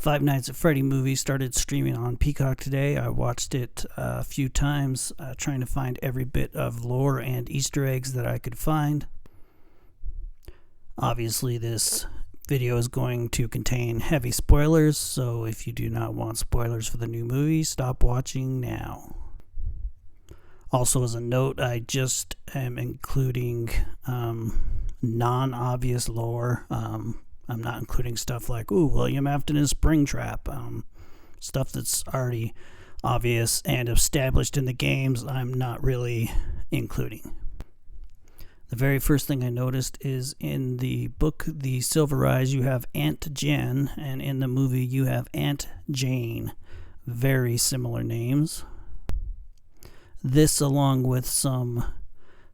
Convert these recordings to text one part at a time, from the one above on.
Five Nights at Freddy movie started streaming on Peacock today. I watched it a few times, trying to find every bit of lore and Easter eggs that I could find. Obviously, this video is going to contain heavy spoilers, so if you do not want spoilers for the new movie, stop watching now. Also, as a note, I just am including non-obvious lore. I'm not including stuff like, William Afton is Springtrap. Stuff that's already obvious and established in the games, I'm not really including. The very first thing I noticed is in the book, The Silver Eyes, you have Aunt Jen, and in the movie, you have Aunt Jane. Very similar names. This, along with some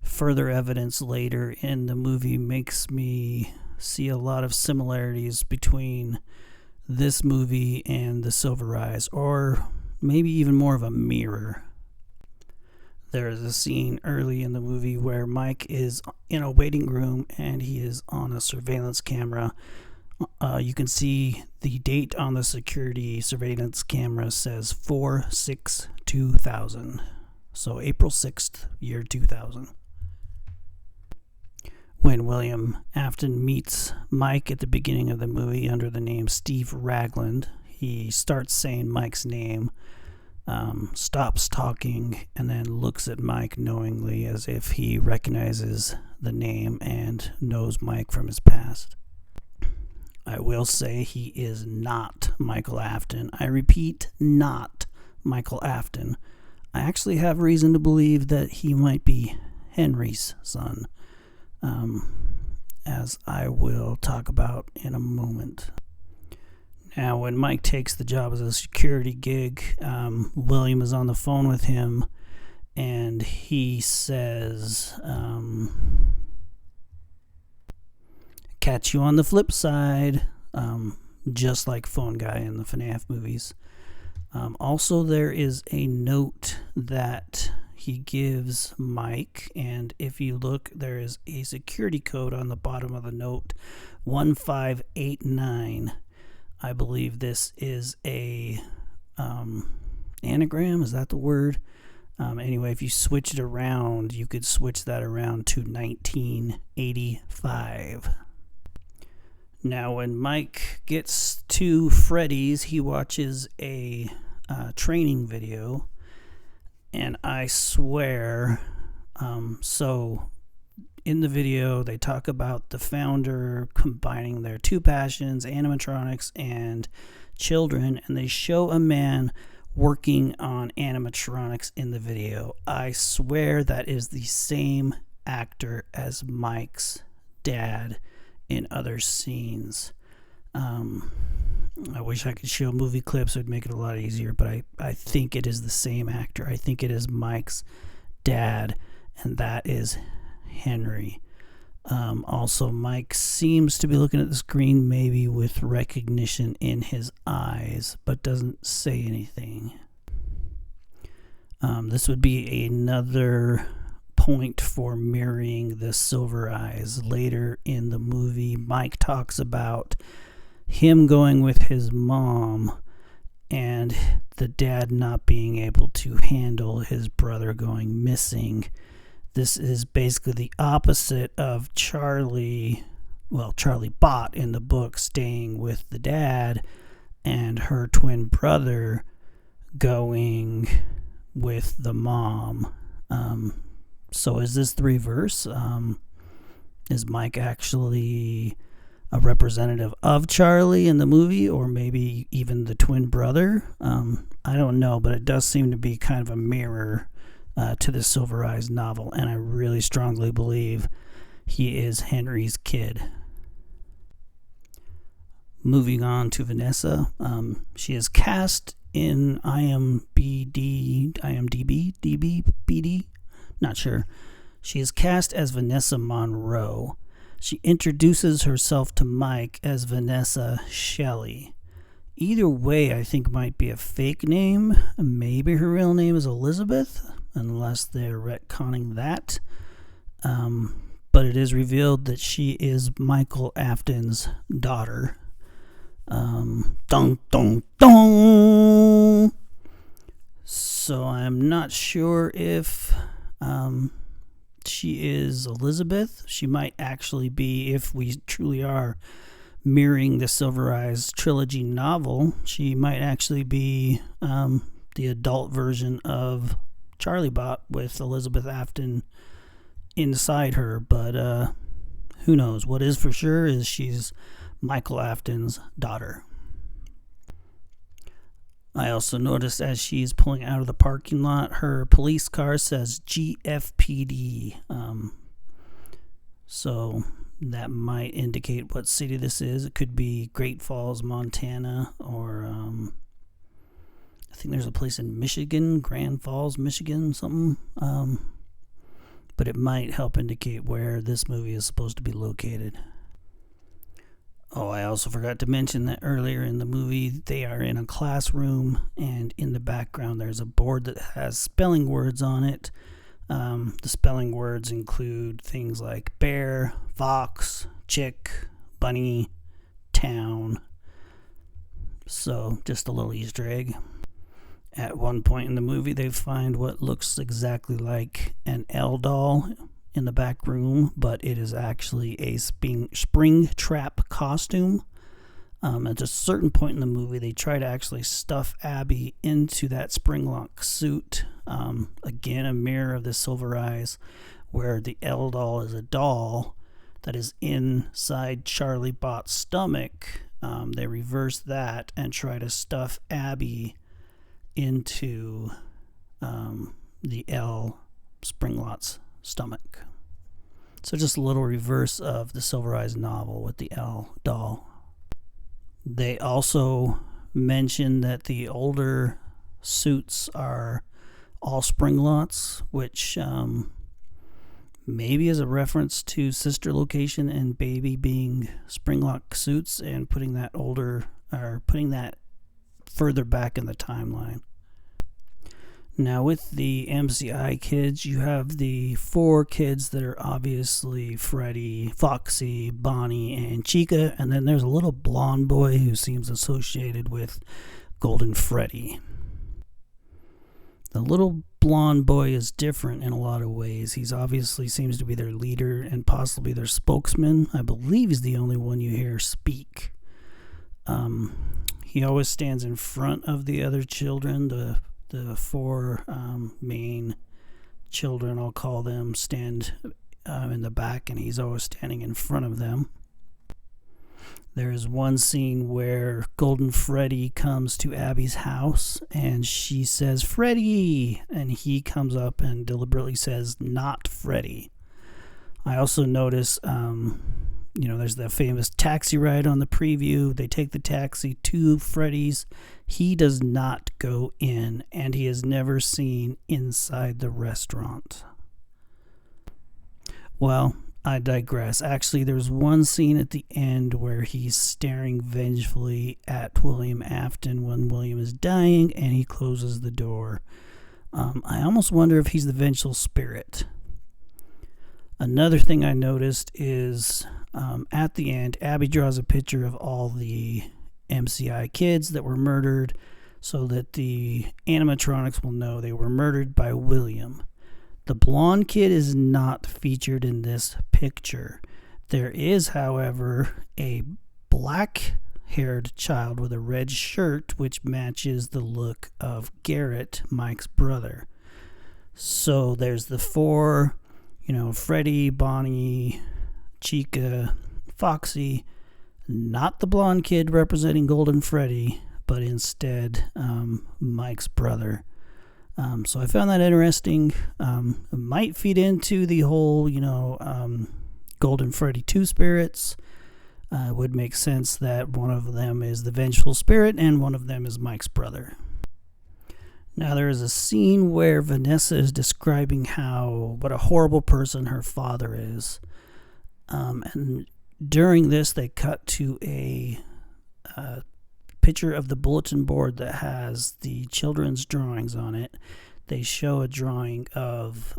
further evidence later in the movie, makes me see a lot of similarities between this movie and The Silver Eyes, or maybe even more of a mirror. There is a scene early in the movie where Mike is in a waiting room and he is on a surveillance camera. You can see the date on the security surveillance camera says 4/6/2000. So April 6th, year 2000. When William Afton meets Mike at the beginning of the movie under the name Steve Ragland, he starts saying Mike's name, stops talking, and then looks at Mike knowingly as if he recognizes the name and knows Mike from his past. I will say he is not Michael Afton. I repeat, not Michael Afton. I actually have reason to believe that he might be Henry's son, as I will talk about in a moment. Now, when Mike takes the job as a security gig, William is on the phone with him, and he says, catch you on the flip side, just like Phone Guy in the FNAF movies. Also, there is a note that he gives Mike, and if you look, there is a security code on the bottom of the note, 1589. I believe this is a anagram. Is that the word? Anyway, if you switch it around, you could switch that around to 1985. Now, when Mike gets to Freddy's, he watches a training video, and I swear, so in the video, they talk about the founder combining their two passions, animatronics and children, and they show a man working on animatronics in the video. I swear that is the same actor as Mike's dad in other scenes. I wish I could show movie clips. It would make it a lot easier, but I think it is the same actor. I think it is Mike's dad, and that is Henry. Also, Mike seems to be looking at the screen maybe with recognition in his eyes, but doesn't say anything. This would be another point for mirroring the Silver Eyes. Later in the movie, Mike talks about him going with his mom and the dad not being able to handle his brother going missing. This is basically the opposite of Charlie Bott in the book staying with the dad and her twin brother going with the mom. So is this the reverse? Is Mike actually a representative of Charlie in the movie, or maybe even the twin brother? I don't know, but it does seem to be kind of a mirror to the Silver Eyes novel, and I really strongly believe he is Henry's kid. Moving on to Vanessa, she is cast in IMDb, not sure. She is cast as Vanessa Monroe. She introduces herself to Mike as Vanessa Shelley. Either way, I think might be a fake name. Maybe her real name is Elizabeth, unless they're retconning that. But it is revealed that she is Michael Afton's daughter. Dun dun dun. So I'm not sure if she is Elizabeth. She might actually be, if we truly are mirroring the Silver Eyes trilogy novel, she might actually be the adult version of Charlie Bot with Elizabeth Afton inside her. But who knows? What is for sure is she's Michael Afton's daughter. I also noticed as she's pulling out of the parking lot, her police car says GFPD. So that might indicate what city this is. It could be Great Falls, Montana, or I think there's a place in Michigan, Grand Falls, Michigan, something. But it might help indicate where this movie is supposed to be located. Oh, I also forgot to mention that earlier in the movie, they are in a classroom, and in the background there's a board that has spelling words on it. The spelling words include things like bear, fox, chick, bunny, town. So, just a little Easter egg. At one point in the movie, they find what looks exactly like an L doll in the back room, but it is actually a spring trap costume. At a certain point in the movie, they try to actually stuff Abby into that spring-lock suit. Again, a mirror of the Silver Eyes, where the L doll is a doll that is inside Charlie Bot's stomach. They reverse that and try to stuff Abby into the L Springlot's stomach. So just a little reverse of the Silver Eyes novel with the L doll. They also mention that the older suits are all Springlots, which maybe is a reference to Sister Location and Baby being Springlock suits, and putting that further back in the timeline. Now, with the MCI kids, you have the 4 kids that are obviously Freddy, Foxy, Bonnie, and Chica, and then there's a little blonde boy who seems associated with Golden Freddy. The little blonde boy is different in a lot of ways. He's obviously seems to be their leader and possibly their spokesman. I believe he's the only one you hear speak. He always stands in front of the other children. The 4 main children, I'll call them, stand in the back, and he's always standing in front of them. There is one scene where Golden Freddy comes to Abby's house, and she says, "Freddy!" and he comes up and deliberately says, "Not Freddy." I also notice, there's the famous taxi ride on the preview. They take the taxi to Freddy's. He does not go in, and he is never seen inside the restaurant. Well, I digress. Actually, there's one scene at the end where he's staring vengefully at William Afton when William is dying, and he closes the door. I almost wonder if he's the vengeful spirit. Another thing I noticed is at the end, Abby draws a picture of all the MCI kids that were murdered so that the animatronics will know they were murdered by William. The blonde kid is not featured in this picture. There is, however, a black-haired child with a red shirt which matches the look of Garrett, Mike's brother. So there's the 4, Freddy, Bonnie, Chica, Foxy, not the blonde kid representing Golden Freddy, but instead Mike's brother. So I found that interesting. It might feed into the whole, Golden Freddy 2 spirits. It would make sense that one of them is the vengeful spirit and one of them is Mike's brother. Now, there is a scene where Vanessa is describing what a horrible person her father is. And during this, they cut to a picture of the bulletin board that has the children's drawings on it. They show a drawing of,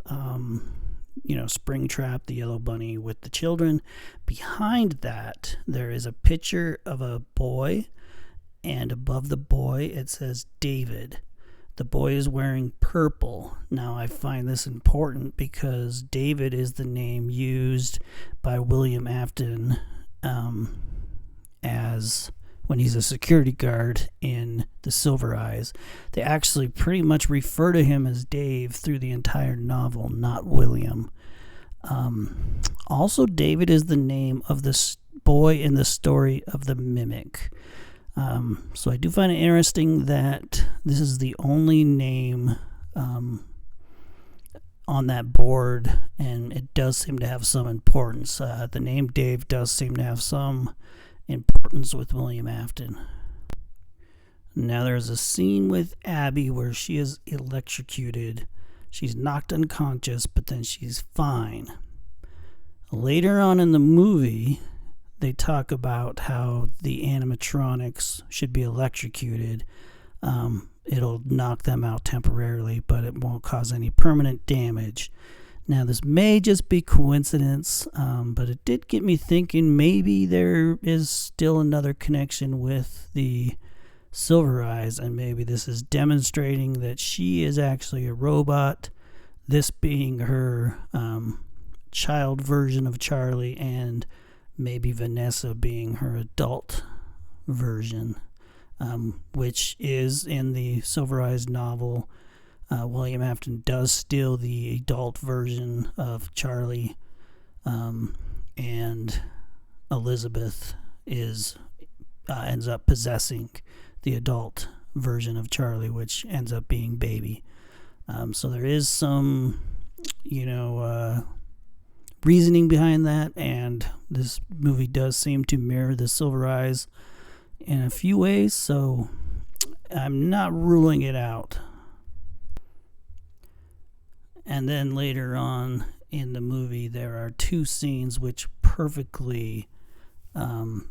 Springtrap, the yellow bunny with the children. Behind that, there is a picture of a boy and above the boy it says David. The boy is wearing purple. Now I find this important because David is the name used by William Afton as when he's a security guard in the Silver Eyes. They actually pretty much refer to him as Dave through the entire novel, not William. Also, David is the name of the boy in the story of the Mimic. So I do find it interesting that this is the only name on that board, and it does seem to have some importance. The name Dave does seem to have some importance with William Afton. Now there's a scene with Abby where she is electrocuted. She's knocked unconscious, but then she's fine. Later on in the movie, they talk about how the animatronics should be electrocuted. It'll knock them out temporarily, but it won't cause any permanent damage. Now, this may just be coincidence, but it did get me thinking maybe there is still another connection with the Silver Eyes, and maybe this is demonstrating that she is actually a robot, this being her child version of Charlie, and maybe Vanessa being her adult version, which is in the Silver Eyes novel. William Afton does steal the adult version of Charlie, and Elizabeth ends up possessing the adult version of Charlie, which ends up being Baby. So there is some, reasoning behind that, and this movie does seem to mirror the Silver Eyes in a few ways, so I'm not ruling it out. And then later on in the movie, there are two scenes which perfectly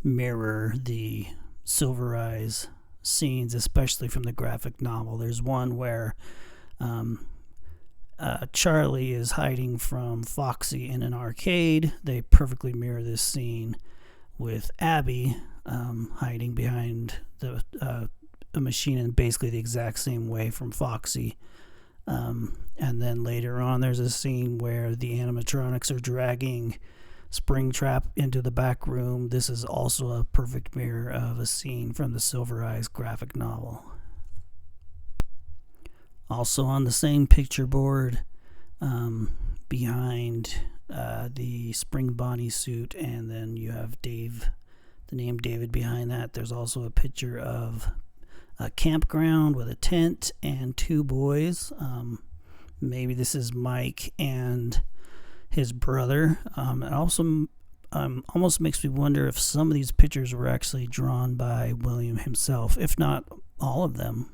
mirror the Silver Eyes scenes, especially from the graphic novel. There's one where Charlie is hiding from Foxy in an arcade. They perfectly mirror this scene with Abby hiding behind a machine in basically the exact same way from Foxy. And then later on, there's a scene where the animatronics are dragging Springtrap into the back room. This is also a perfect mirror of a scene from the Silver Eyes graphic novel. Also on the same picture board, behind the Spring Bonnie suit, and then you have Dave, the name David behind that. There's also a picture of a campground with a tent and two boys. Maybe this is Mike and his brother. It also almost makes me wonder if some of these pictures were actually drawn by William himself, if not all of them.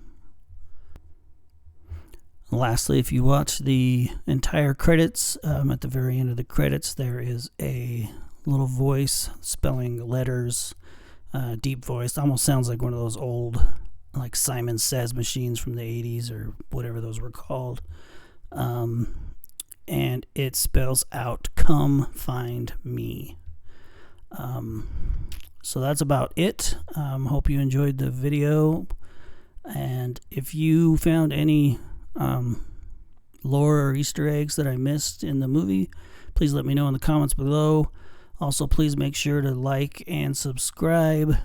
Lastly, if you watch the entire credits, at the very end of the credits, there is a little voice spelling letters, deep voice. Almost sounds like one of those old, like Simon Says machines from the 80s or whatever those were called. And it spells out, "Come find me." So that's about it. Hope you enjoyed the video. And if you found any lore or Easter eggs that I missed in the movie, please let me know in the comments below. Also, please make sure to like and subscribe.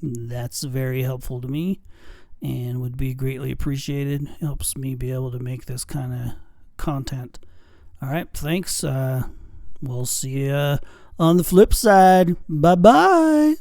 That's very helpful to me and would be greatly appreciated. Helps me be able to make this kind of content. All right, thanks. We'll see you on the flip side. Bye-bye.